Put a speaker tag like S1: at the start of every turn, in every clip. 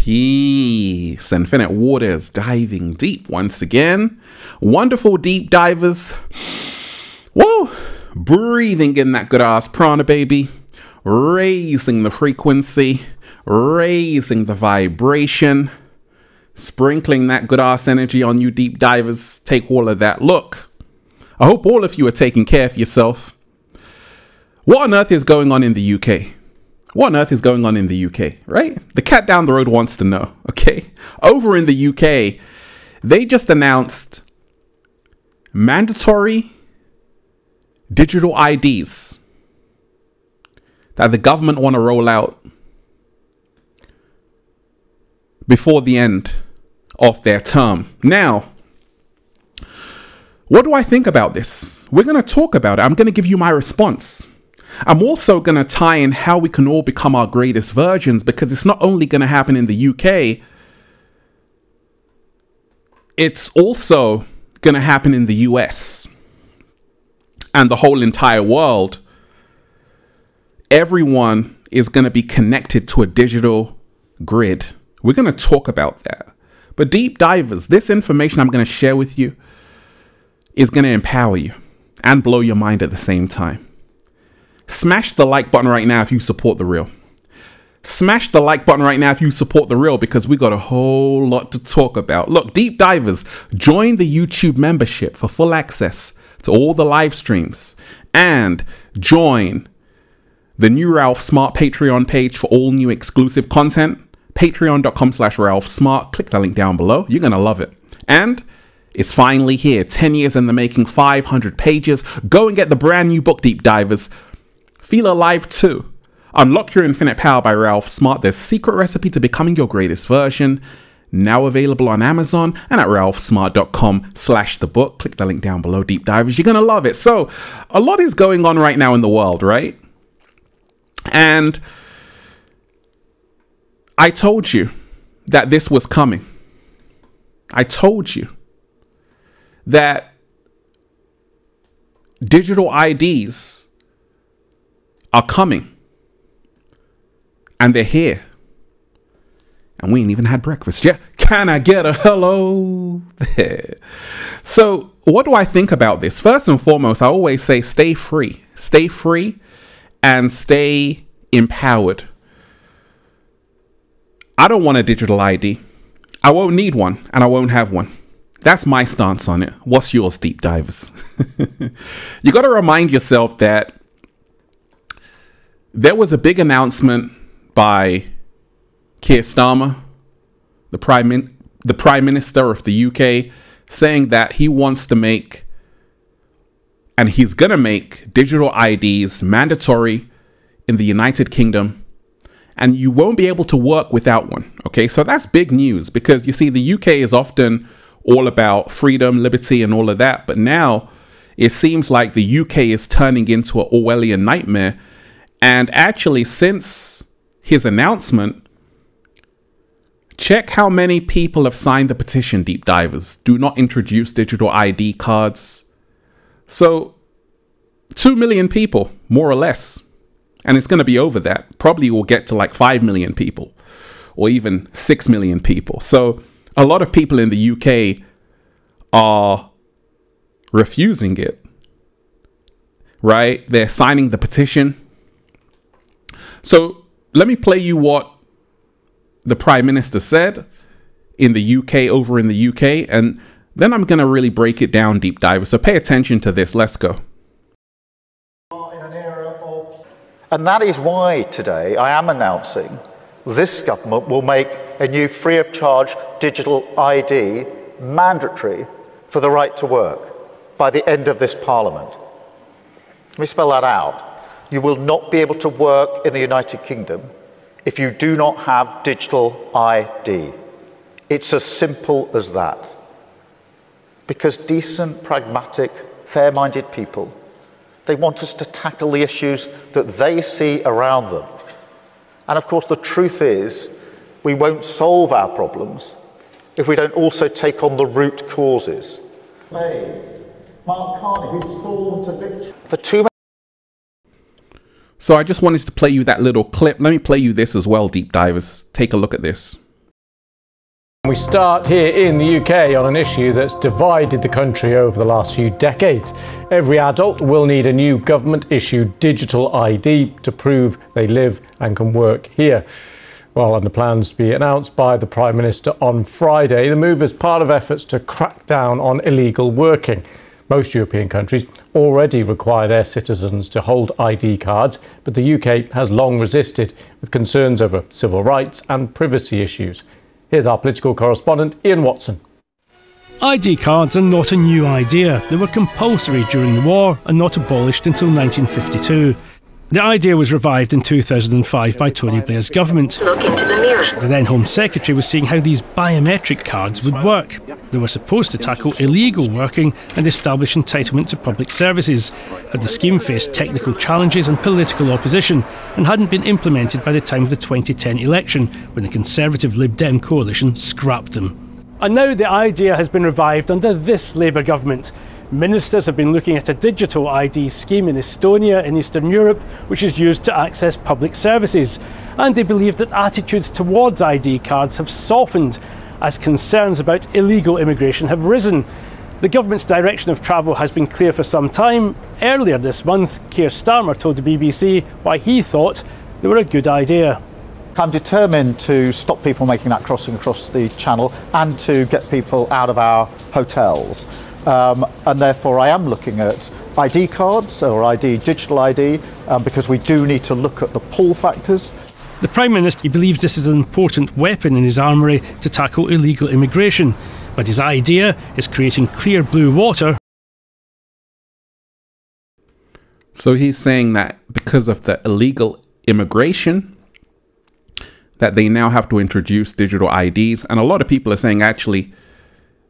S1: Peace. Infinite Waters diving deep once again. Wonderful deep divers. Whoa. Breathing in that good ass prana, baby. Raising the frequency. Raising the vibration. Sprinkling that good ass energy on you deep divers. Take all of that. Look, I hope all of you are taking care of yourself. What on earth is going on in the UK? What on earth is going on in the UK, right? The cat down the road wants to know, okay? Over in the UK, they just announced mandatory digital IDs that the government want to roll out before the end of their term. Now, what do I think about this? We're going to talk about it. I'm going to give you my response. I'm also going to tie in how we can all become our greatest versions, because it's not only going to happen in the UK, it's also going to happen in the US and the whole entire world. Everyone is going to be connected to a digital grid. We're going to talk about that. But deep divers, this information I'm going to share with you is going to empower you and blow your mind at the same time. Smash the like button right now if you support the real. Smash the like button right now if you support the real, because we got a whole lot to talk about. Look, deep divers, join the YouTube membership for full access to all the live streams, and join the new Ralph Smart Patreon page for all new exclusive content. Patreon.com/Ralph Smart. Click the link down below. You're going to love it. And it's finally here. 10 years in the making, 500 pages. Go and get the brand new book, Deep Divers. Feel alive too. Unlock Your Infinite Power by Ralph Smart. Their secret recipe to becoming your greatest version. Now available on Amazon and at ralphsmart.com/the book. Click the link down below, Deep Divers. You're going to love it. So a lot is going on right now in the world, right? And I told you that this was coming. I told you that digital IDs are coming, and they're here, and we ain't even had breakfast yet. Can I get a hello there? So what do I think about this? First and foremost, I always say stay free and stay empowered. I don't want a digital ID. I won't need one, and I won't have one. That's my stance on it. What's yours, deep divers? You got to remind yourself that there was a big announcement by Keir Starmer, the Prime Minister of the UK, saying that he wants to make, and he's going to make, digital IDs mandatory in the United Kingdom, and you won't be able to work without one. Okay, so that's big news, because you see, the UK is often all about freedom, liberty, and all of that, but now it seems like the UK is turning into an Orwellian nightmare. And actually, since his announcement, check how many people have signed the petition, deep divers. Do not introduce digital ID cards. So 2 million people, more or less. And it's going to be over that. Probably will get to like 5 million people, or even 6 million people. So a lot of people in the UK are refusing it, right? They're signing the petition. So let me play you what the Prime Minister said in the UK, over in the UK, and then I'm going to really break it down, deep divers. So pay attention to this. Let's go.
S2: And that is why today I am announcing this government will make a new free of charge digital ID mandatory for the right to work by the end of this Parliament. Let me spell that out. You will not be able to work in the United Kingdom if you do not have digital ID. It's as simple as that. Because decent, pragmatic, fair-minded people, they want us to tackle the issues that they see around them. And of course, the truth is, we won't solve our problems if we don't also take on the root causes. Mark Carney, who stormed to victory for 2
S1: So I just wanted to play you that little clip. Let me play you this as well, deep divers. Take a look at this.
S3: We start here in the UK on an issue that's divided the country over the last few decades. Every adult will need a new government-issued digital ID to prove they live and can work here. Well, under plans to be announced by the Prime Minister on Friday, the move is part of efforts to crack down on illegal working. Most European countries already require their citizens to hold ID cards, but the UK has long resisted, with concerns over civil rights and privacy issues. Here's our political correspondent, Ian Watson.
S4: ID cards are not a new idea. They were compulsory during the war and not abolished until 1952. The idea was revived in 2005 by Tony Blair's government.
S5: Look into the mirror.
S4: The then Home Secretary was seeing how these biometric cards would work. They were supposed to tackle illegal working and establish entitlement to public services, but the scheme faced technical challenges and political opposition and hadn't been implemented by the time of the 2010 election, when the Conservative Lib Dem coalition scrapped them. And now the idea has been revived under this Labour government. Ministers have been looking at a digital ID scheme in Estonia in Eastern Europe, which is used to access public services. And they believe that attitudes towards ID cards have softened as concerns about illegal immigration have risen. The government's direction of travel has been clear for some time. Earlier this month, Keir Starmer told the BBC why he thought they were a good idea.
S2: I'm determined to stop people making that crossing across the channel and to get people out of our hotels. And therefore I am looking at ID cards or digital ID, because we do need to look at the pull factors.
S4: The Prime Minister believes this is an important weapon in his armoury to tackle illegal immigration, but his idea is creating clear blue water.
S1: So he's saying that because of the illegal immigration, that they now have to introduce digital IDs. And a lot of people are saying, actually,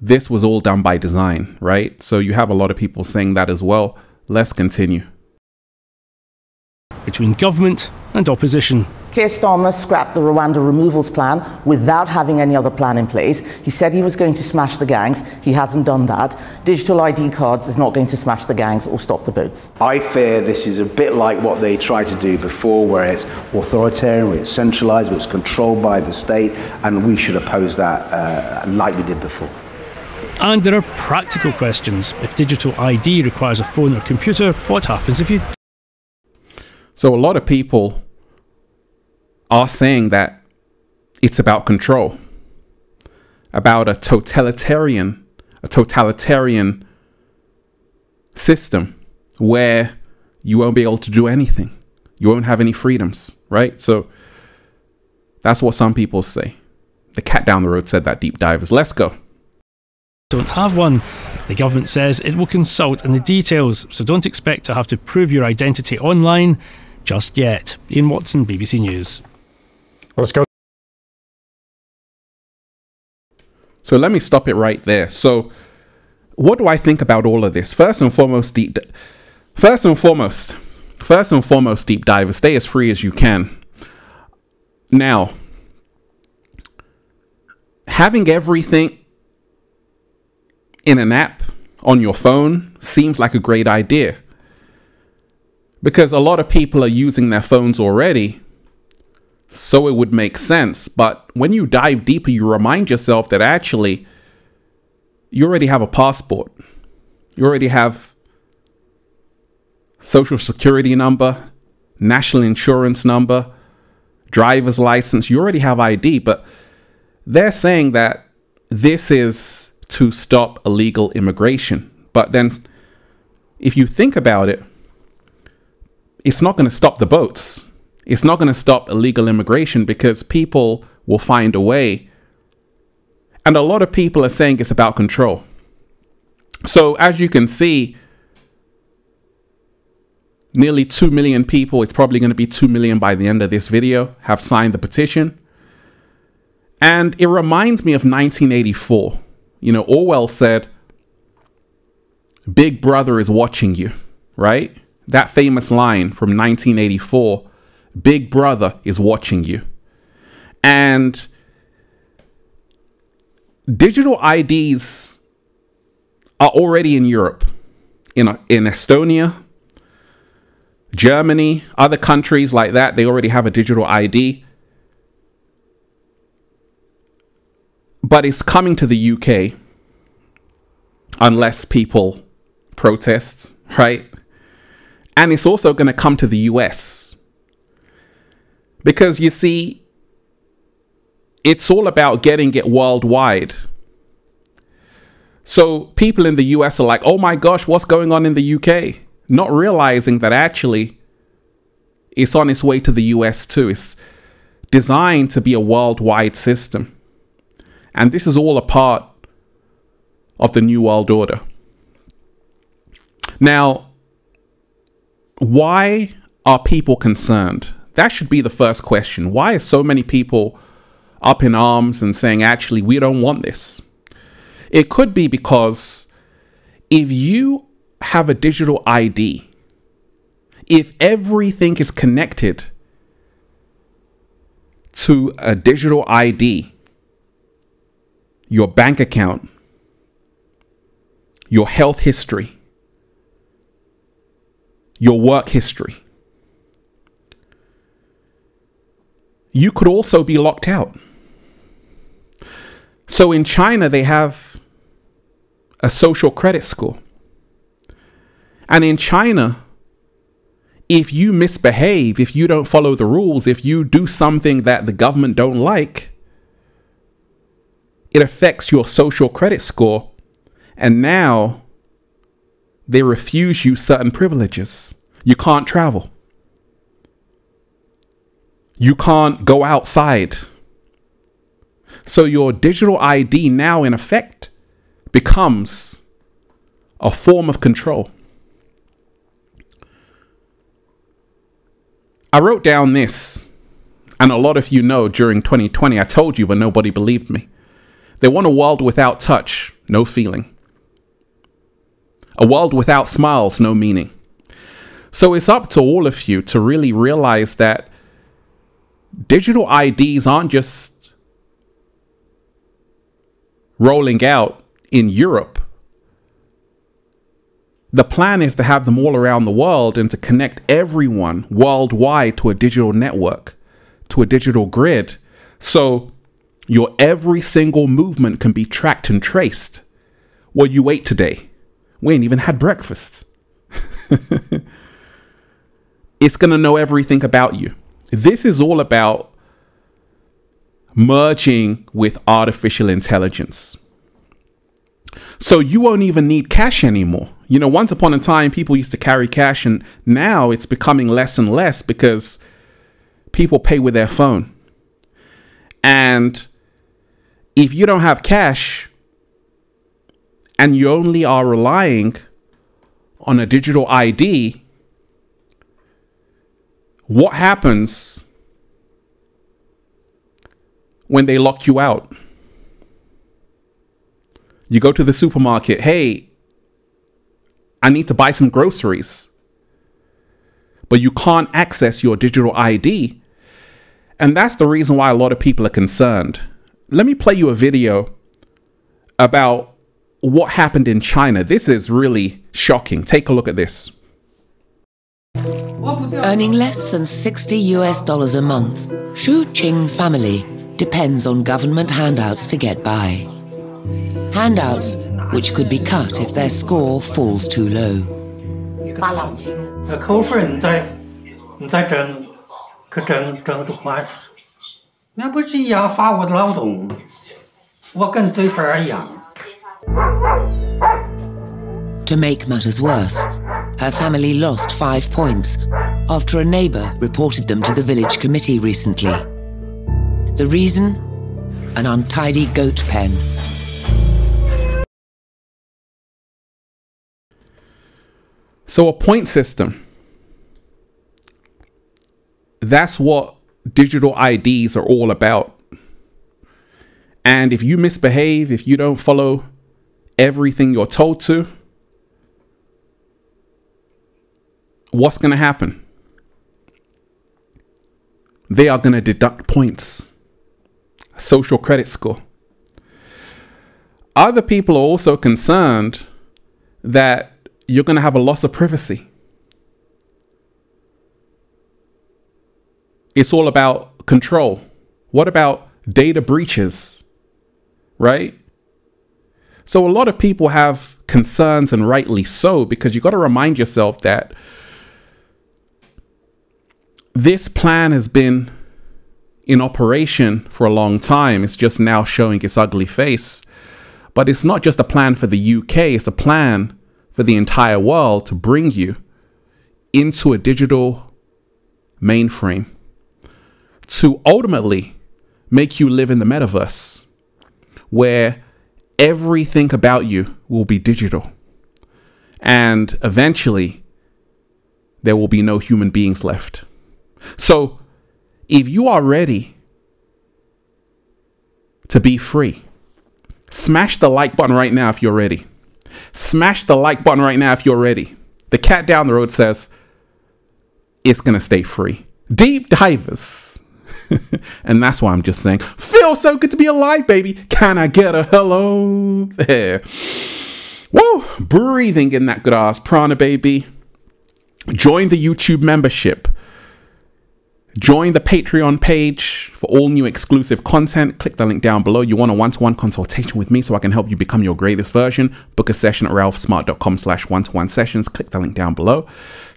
S1: this was all done by design, right? So you have a lot of people saying that as well. Let's continue.
S4: Between government and opposition.
S6: Keir Starmer scrapped the Rwanda removals plan without having any other plan in place. He said he was going to smash the gangs. He hasn't done that. Digital ID cards is not going to smash the gangs or stop the boats.
S7: I fear this is a bit like what they tried to do before, where it's authoritarian, where it's centralised, where it's controlled by the state, and we should oppose that like we did before.
S4: And there are practical questions. If digital ID requires a phone or computer, what happens if you...
S1: So a lot of people are saying that it's about control, about a totalitarian system where you won't be able to do anything. You won't have any freedoms, right? So that's what some people say. The cat down the road said that, deep divers. Let's go.
S4: Don't have one. The government says it will consult on the details, so don't expect to have to prove your identity online just yet. Ian Watson, BBC News.
S3: Let's go.
S1: So let me stop it right there. So what do I think about all of this? First and foremost, deep divers, stay as free as you can. Now, having everything in an app on your phone seems like a great idea, because a lot of people are using their phones already, so it would make sense. But when you dive deeper, you remind yourself that actually you already have a passport, you already have social security number, national insurance number, driver's license. You already have ID, but they're saying that this is to stop illegal immigration. But then if you think about it, it's not going to stop the boats. It's not going to stop illegal immigration, because people will find a way. And a lot of people are saying it's about control. So as you can see, nearly 2 million people, it's probably going to be 2 million by the end of this video, have signed the petition. And it reminds me of 1984. You know, Orwell said, Big Brother is watching you, right? That famous line from 1984, Big Brother is watching you. And digital IDs are already in Europe, in Estonia, Germany, other countries like that. They already have a digital ID. But it's coming to the UK unless people protest, right? And it's also going to come to the US. Because you see, it's all about getting it worldwide. So people in the US are like, oh my gosh, what's going on in the UK? Not realizing that actually it's on its way to the US too. It's designed to be a worldwide system. And this is all a part of the New World Order. Now, why are people concerned? That should be the first question. Why are so many people up in arms and saying, actually, we don't want this? It could be because if you have a digital ID, if everything is connected to a digital ID, your bank account, your health history, your work history, you could also be locked out. So in China, they have a social credit score. And in China, if you misbehave, if you don't follow the rules, if you do something that the government don't like, it affects your social credit score. And now they refuse you certain privileges. You can't travel. You can't go outside. So your digital ID now in effect becomes a form of control. I wrote down this, and a lot of you know during 2020, I told you, but nobody believed me. They want a world without touch, no feeling. A world without smiles, no meaning. So it's up to all of you to really realize that digital IDs aren't just rolling out in Europe. The plan is to have them all around the world and to connect everyone worldwide to a digital network, to a digital grid. So your every single movement can be tracked and traced. What you ate today? We ain't even had breakfast. It's going to know everything about you. This is all about merging with artificial intelligence. So you won't even need cash anymore. You know, once upon a time, people used to carry cash, and now it's becoming less and less because people pay with their phone. And if you don't have cash and you only are relying on a digital ID, what happens when they lock you out? You go to the supermarket. Hey, I need to buy some groceries. But you can't access your digital ID. And that's the reason why a lot of people are concerned. Let me play you a video about what happened in China. This is really shocking. Take a look at this.
S5: Earning less than $60 a month, Xu Qing's family depends on government handouts to get by. Handouts which could be cut if their score falls too low.
S8: 扣分你再挣，可挣的话，那不是压榨我的劳动，我跟罪犯一样。
S5: To make matters worse, her family lost 5 points after a neighbour reported them to the village committee recently. The reason? An untidy goat pen.
S1: So a point system. That's what digital IDs are all about. And if you misbehave, if you don't follow everything you're told to, what's going to happen? They are going to deduct points, a social credit score. Other people are also concerned that you're going to have a loss of privacy. It's all about control. What about data breaches? right? So a lot of people have concerns, and rightly so, because you got to remind yourself that this plan has been in operation for a long time. It's just now showing its ugly face. But it's not just a plan for the UK, it's a plan for the entire world to bring you into a digital mainframe, to ultimately make you live in the metaverse, where everything about you will be digital. And eventually, there will be no human beings left. So, if you are ready to be free, smash the like button right now if you're ready. Smash the like button right now if you're ready. The cat down the road says it's going to stay free. Deep divers. And that's why I'm just saying, feels so good to be alive, baby. Can I get a hello there? Whoa, breathing in that good ass prana, baby. Join the YouTube membership. Join the Patreon page for all new exclusive content. Click the link down below. You want a one-to-one consultation with me so I can help you become your greatest version? Book a session at ralphsmart.com/one-to-one sessions. Click the link down below.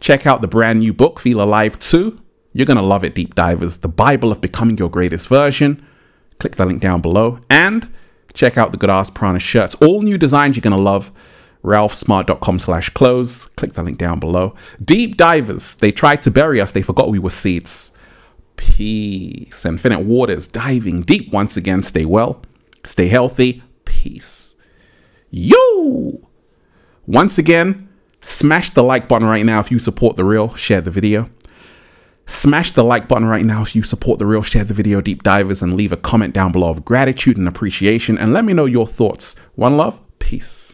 S1: Check out the brand new book, Feel Alive 2. You're going to love it, Deep Divers. The Bible of Becoming Your Greatest Version. Click the link down below. And check out the Good Ass Prana shirts. All new designs you're going to love. ralphsmart.com/clothes. Click the link down below. Deep Divers. They tried to bury us. They forgot we were seeds. Peace. Infinite waters diving deep once again. Stay well. Stay healthy. Peace. Yo! Once again, smash the like button right now if you support The Real. Share the video. Smash the like button right now if you support The Real. Share the video, Deep Divers, and leave a comment down below of gratitude and appreciation. And let me know your thoughts. One love. Peace.